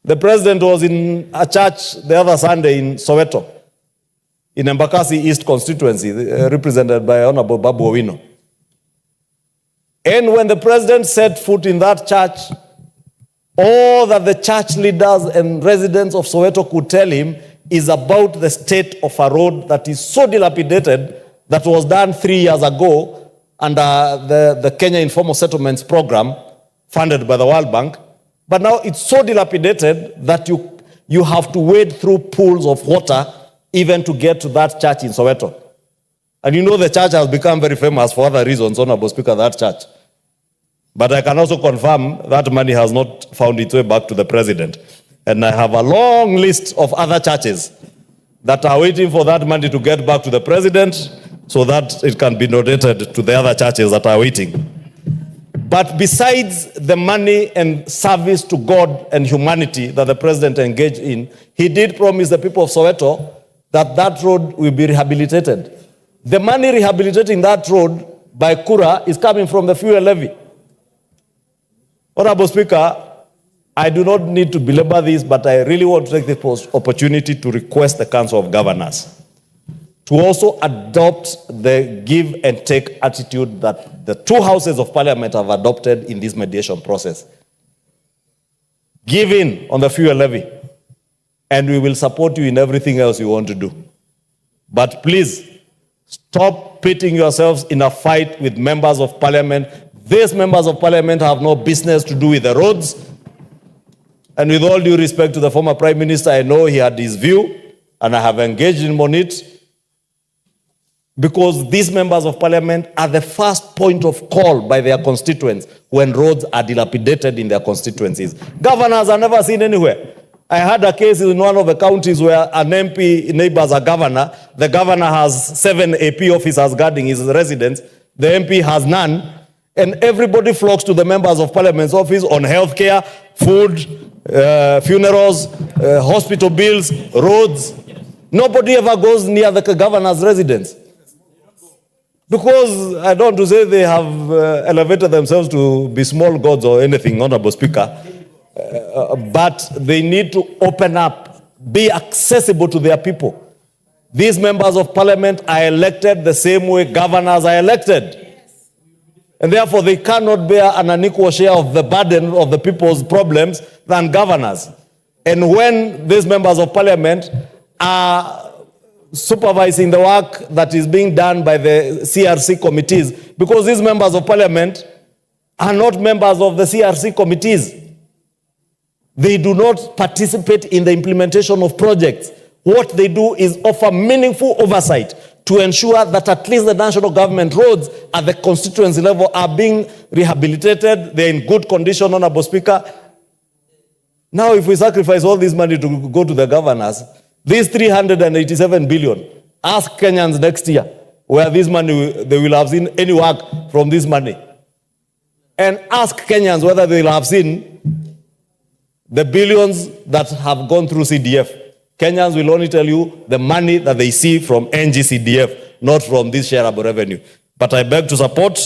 The president was in a church the other Sunday in Soweto, in Embakasi East constituency, represented by Honorable Babu Owino. And when the president set foot in that church, all that the church leaders and residents of Soweto could tell him is about the state of a road that is so dilapidated that was done 3 years ago under the Kenya Informal Settlements Program funded by the World Bank. But now it's so dilapidated that you have to wade through pools of water even to get to that church in Soweto. And you know the church has become very famous for other reasons, Honorable Speaker, that church. But I can also confirm that money has not found its way back to the president. And I have a long list of other churches that are waiting for that money to get back to the president so that it can be donated to the other churches that are waiting. But besides the money and service to God and humanity that the president engaged in, he did promise the people of Soweto that that road will be rehabilitated. The money rehabilitating that road by Kura is coming from the fuel levy. Honorable Speaker, I do not need to belabor this, but I really want to take this opportunity to request the Council of Governors to also adopt the give and take attitude that the two houses of parliament have adopted in this mediation process. Give in on the fuel levy, and we will support you in everything else you want to do. But please, stop pitting yourselves in a fight with members of parliament. These members of parliament have no business to do with the roads. And with all due respect to the former Prime Minister, I know he had his view, and I have engaged him on it, because these members of parliament are the first point of call by their constituents when roads are dilapidated in their constituencies. Governors are never seen anywhere. I had a case in one of the counties where an MP neighbors a governor. The governor has 7 AP officers guarding his residence. The MP has none. And everybody flocks to the members of parliament's office on healthcare, food, funerals, hospital bills, roads. Nobody ever goes near the governor's residence. Because I don't want to say they have elevated themselves to be small gods or anything, Honorable Speaker, but they need to open up, be accessible to their people. These members of parliament are elected the same way governors are elected. And therefore, they cannot bear an unequal share of the burden of the people's problems than governors. And when these members of parliament are supervising the work that is being done by the CRC committees, because these members of parliament are not members of the CRC committees. They do not participate in the implementation of projects. What they do is offer meaningful oversight to ensure that at least the national government roads at the constituency level are being rehabilitated. They're in good condition, Honorable Speaker. Now, if we sacrifice all this money to go to the governors, these 387 billion, ask Kenyans next year where this money, they will have seen any work from this money. And ask Kenyans whether they will have seen the billions that have gone through CDF. Kenyans will only tell you the money that they see from NGCDF, not from this shareable revenue. But I beg to support